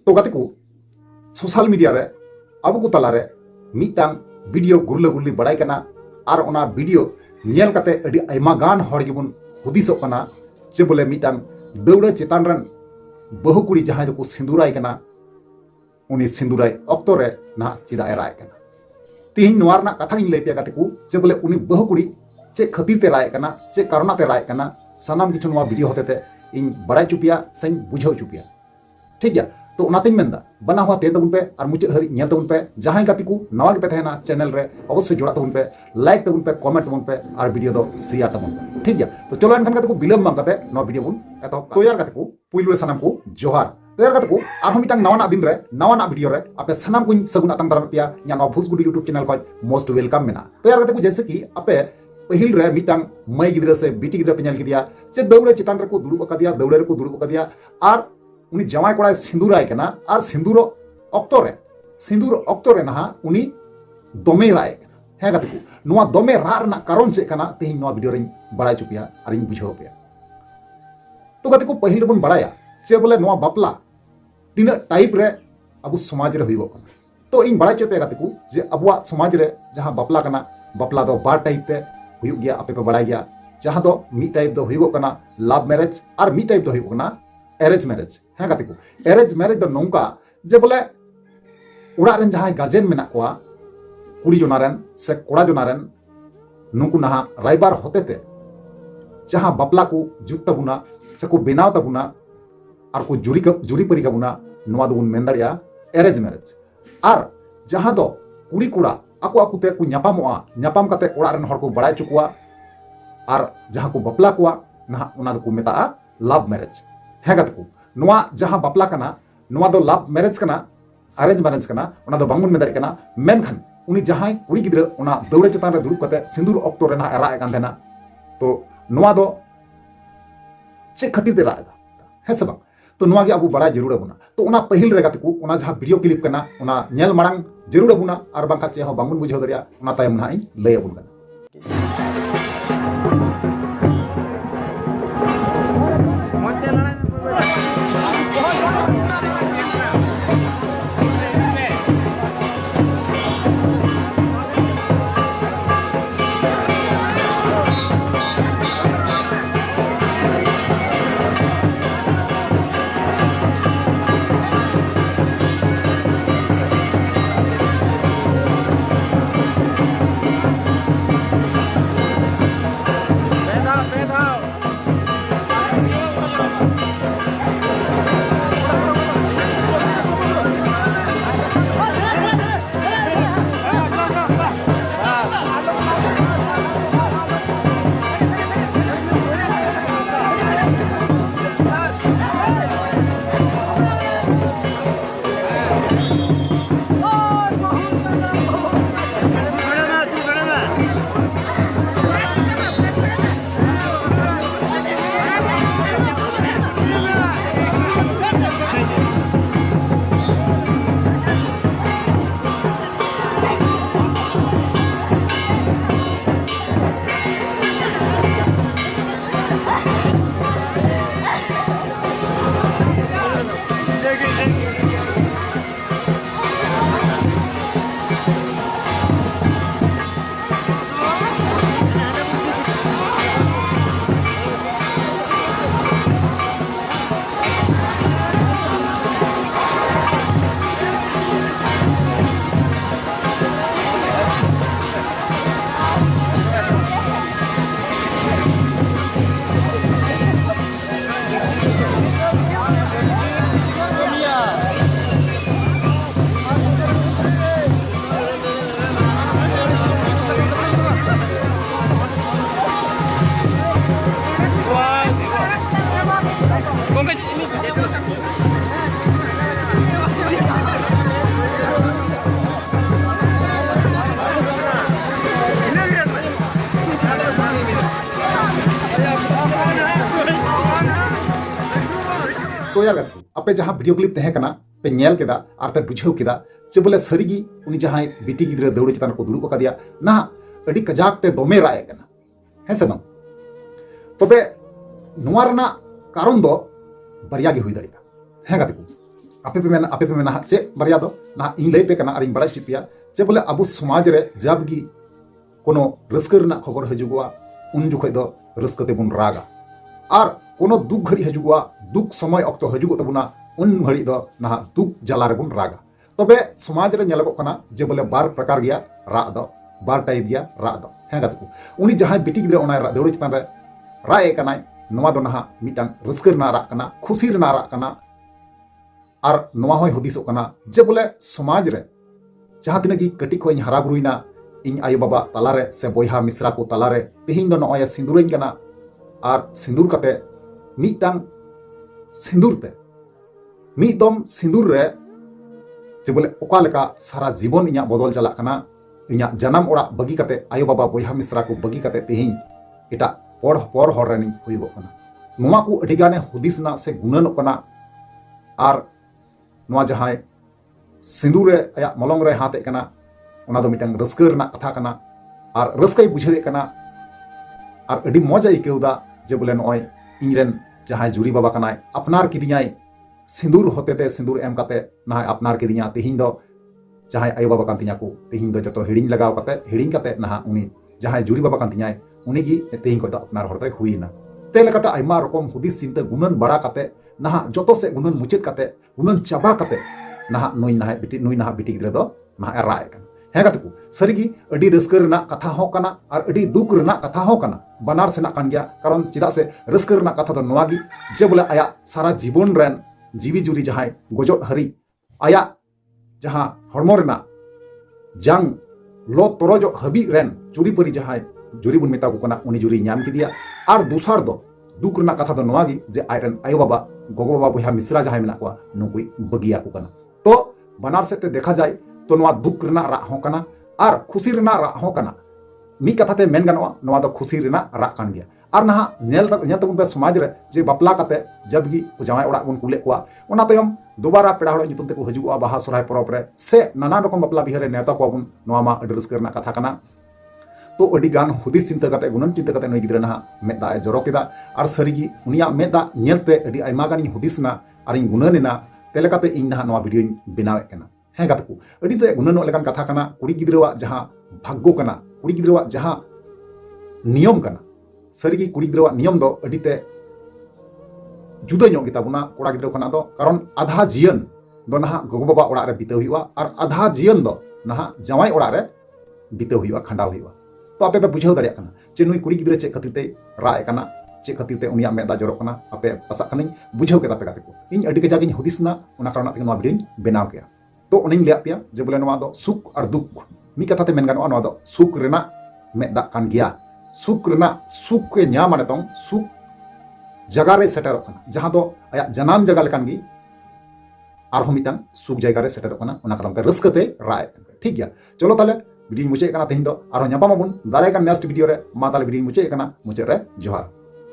तो गाते को सोशल मीडिया रे अब को तला रे मिटांग वीडियो गुरला गुरली बड़ाई कना और ओना वीडियो नेल काते अडी आयमा गान हर गेबुन हुदिसो कना जे बोले मिटांग दौड़ा चेतान रन बहु कुड़ी जहां दो सिंदूराय कना उनी सिंदूराय ऑक्टो रे ना चिदा एराय कना तिहिन नोवार ना कथा इन लैपिया काते को जे बोले उनी बहु कुड़ी चे खातिर ते राय कना चे कारणा ते राय कना सनाम किछु नोवा वीडियो होते ते इन बड़ाई चुपिया सही बुझाव चुपिया ठीक गया। तो उनाते मेंदा बना हुआ तेन तबुन पे और मुचाद हरी नेल तबुन पे जहां गाती को नवा के पे तहना चैनल रे अवश्य जोड़ा तबुन पे लाइक तबुन पे कमेंट तबुन पे और वीडियो दो शेयर तबुन पे ठीक गया। तो चलो एनखान गाते को बिलम बांग गाते नवा वीडियो बुन एतो तो यार गाते को पुइलु रे सनाम को जोहार तो यार गाते को आरो मिटांग नवाना दिन रे नवाना वीडियो रे आपे सनाम को सगुन आतंग दाराम पिया या नवा भुसगुडी यूट्यूब चैनल को मोस्ट वेलकम मेना। तो यार गाते को जैसे कि आपे पहिल रे मिटांग मई गिद्रा से बीटी गिद्रा पे नेल किदिया से दौड़े चितान रे को दुड़ुब कदिया दौड़े रे को दुड़ुब कदिया और उनी जमाय कोड़ा सिंदूराय कना और सिंदूर ऑक्टो रे ना उनी दमे राय कना हे गाते को नोवा दमे रा रना कारण चे कना तेहिन नोवा वीडियो रे बड़ाय चुपिया और इन बुझाव पे। तो गाते को पहिल बन बड़ाया जे बोले नोवा बापला तीन टाइप रे अब समाज रे हुइबो कना। तो इन बड़ाय चुपिया गाते को जे अबवा समाज रे जहां बापला कना बापला दो बार टाइप ते हुइउ गया आपे पे बड़ाय गया जहां दो मी टाइप दो हुइबो कना लव मैरिज और मी टाइप दो हुइबो कना एरेज मैरिज है गाते को एरेज मैरिज दो नौका जे बोले उड़ा रेन जहां गार्जियन मेना कोआ कुड़ी जोनारेन से कोड़ा जोनारेन नुकु नहा रायबार होते ते जहां बापला को जुत तबुना से को बेनाव तबुना और को जुरी परी कबुना नोवा दोबुन मेन दाड़िया एरेज मैरिज और जहां दो कुड़ी कुड़ा आको आकुते को न्यापामोआ न्यापाम काते उड़ा रेन हर को बड़ाय चुकुआ और जहां को बापला कोआ नहा उना दो को मेता लव मैरिज है गाते को नोवा जहां बापला कना नोवा दो लव मैरिज कना अरेंज मैरिज कना उना दो बांगुन में दाड़ी कना मेनखान उनी जहां कुड़ी गिद्रा उना दौड़े चेतान रे दुड़ुब कते सिंदूर ऑक्टो रे ना एरा कान देना। तो नोवा दो चे खातिर ते राय है सब तो नोवा गे अबु बड़ा जरूर बुना। तो उना पहिल रे गाते को उना जहां वीडियो क्लिप कना उना नेल मांग जरूर बुना और बांका चे हो बांगुन बुझाव दरिया उना तायम ना इन लय बुन कना। तो यार आपे जहां वीडियो क्लिप तहे कना पे नेल केदा और पे बुझाव केदा जे बोले सरीगी उनी जहां बीटी गिद्रा दौड़े चेतान को दुड़ुब कदिया ना अडी कजाक ते दोमे राय कना है से बंग तबे नोवा रना कारण दो बरिया गे हुई दाड़िया है गाते को आपे पे मेना चे बारिया दो ना इन लई पे कना और इन बड़ा चिपिया जे बोले अब समाज रे जब गी कोनो रस्कर ना खबर हजुगवा उन जुखे दो रस्कते बुन रागा और कोनो दुख घड़ी हजुगवा दुख समय अक्तो हजुगो तबुना उन घड़ी दो ना दुख जला रे बुन रागा तबे समाज रे नेलगो कना जे बोले बार प्रकार गया रा दो बार टाइप गया रा दो हे गातको उनी जहां बिटी गिद्रे ओना रा देउड़ी चितान रे रा ए कनाय नोवा दो ना मिटांग रस्कर ना रा कना खुशी ना रा कना और नोवा होय हुदिसो कना जे बोले समाज रे जहां तिना की कटी को हरा बुरुइना इन आयो बाबा तालारे से बोहा मिश्रा को तालारे तेहिं दो नोय सिंदूरइन कना और सिंदूर कते मिटांग सिंदूर ते मिदम सिंदूर रे जे बोले ओका लेका सारा जीवन इया बदल चला कना इया जन्म ओड़ा बगी कते आयो बाबा बोहा मिश्रा को बगी कते तेहिं एटा पर हर रेनिंग हुइगो कना नोवा को अडिगाने हुदिसना से गुणनो कना और नोवा जहां सिंदूर रे आया मलंग रे हाथे कना ओना दो मिटांग रस्कर ना कथा कना और रस्कई बुझे कना और अडी मजा इकेउदा जे बोले नय इनरेन जहां जुरी बाबा कनाय अपनार किदियाय सिंदूर होते ते सिंदूर एम कते ना अपनार किदिया तेहिं दो जहां आयो बाबा कांतिया को तेहिं दो जतो हिडिंग लगाव कते ना उनी जहां जुरी बाबा कांतियाय उनी गी तेहिं को अपनार हरतय हुइना ते लेकाते आइमा रकम हुदिस चिंता गुणन बड़ा कते ना जतो से गुणन मुचित कते गुणन चाबा कते ना नुई ना बिटी गिद्रे दो ना राय कन हे गातको सरीगी अडी रस्कर ना कथा हो कना और अडी दुख रना कथा हो कना बनार सेना कान गया कारण चिदा से रस्कर ना कथा दो नोवागी जे बोले आया सारा जीवन रेन जीवी जुरी जहां गोजो हरी आया जहां हरमो रना जंग लो तोरजो हबी रेन चुरी परी जहां जुरी बुन मेता को कना उनी जुरी न्याम किदिया और दूसर दो दुख रना कथा दो नोवागी जे आयरन आयो बाबा गोगो बाबा बोहा मिश्रा जहां मेना को नुकुई बगिया को कना तो बनार से ते देखा जाए तो नोवा दुख रना रा हो कना और खुशी रना रा हो कना मी कथा ते मेन गनवा नोवा दो खुशी रना रा कान गया और ना नेल तबुन पे समाज रे जे बापला कते जब गी जावाय ओड़ा बुन कुले कोआ ओना तयम दोबारा पेड़ा हड़ नितुम ते को हजुगो बाहा सोराय परब रे से नाना रकम बापला बिहार नेता को बुन नोवा मा अडी रस्कर ना कथा कना तो अडी गान हुदिस चिंता कते गुणन चिंता कते नई गिद्रे ना मेदा ए जरो केदा और सरीगी उनिया मेदा नेलते अडी आइमा गानी हुदिसना और इन गुणनेना तेलेकाते इन ना नोवा वीडियो बनावे कना हे गातको अडी तो गुणनो लेकान कथा कना कुड़ी गिद्रेवा जहां भाग्यो कना कुड़ी गिद्रेवा जहां नियम कना सरीगी कुड़ी गिद्रेवा नियम दो अडीते जुदा ᱧᱚᱜ ᱜᱮᱛᱟᱵᱚᱱᱟ कोड़ा गिद्रे खना दो कारण आधा जीवन दो ना गोगो बाबा ओड़ा रे बिते हुआ और आधा जीवन दो ना जावाई ओड़ा रे बिते हुआ खंडाव हुआ तो आपे पे बुझाव दाड़िया कना जे नुई कुड़ी गिद्रे चे खातिर ते राय कना चे खातिर ते उनिया मेदा जरो कना आपे आशा कनाई बुझाव केदा पे गाते को इन अडी के जागिन हुदिसना ओना कारण ते नोवा वीडियो बनाव केया तो उनिन लिया पिया जे बोले नोवा दो सुख और दुख मी कथा ते मेन गानवा नोवा दो सुख रेना मेदा कान गया सुख रेना सुख के न्याम माने तों सुख जगह रे सेटरो कना जहां दो आया जनाम जगह लेकान गी आरहो मिटांग सुख जगह रे सेटरो कना ओना कारण ते रस्कते राय ठीक गया चलो ताले वीडियो मुचे कना तेहिं दो आरो ᱧᱟᱯᱟᱢ ᱟᱵᱚᱱ ᱫᱟᱨᱟᱭ ᱠᱟᱱ नेक्स्ट वीडियो रे मा ताले वीडियो मुचे कना मुचे रे जोहार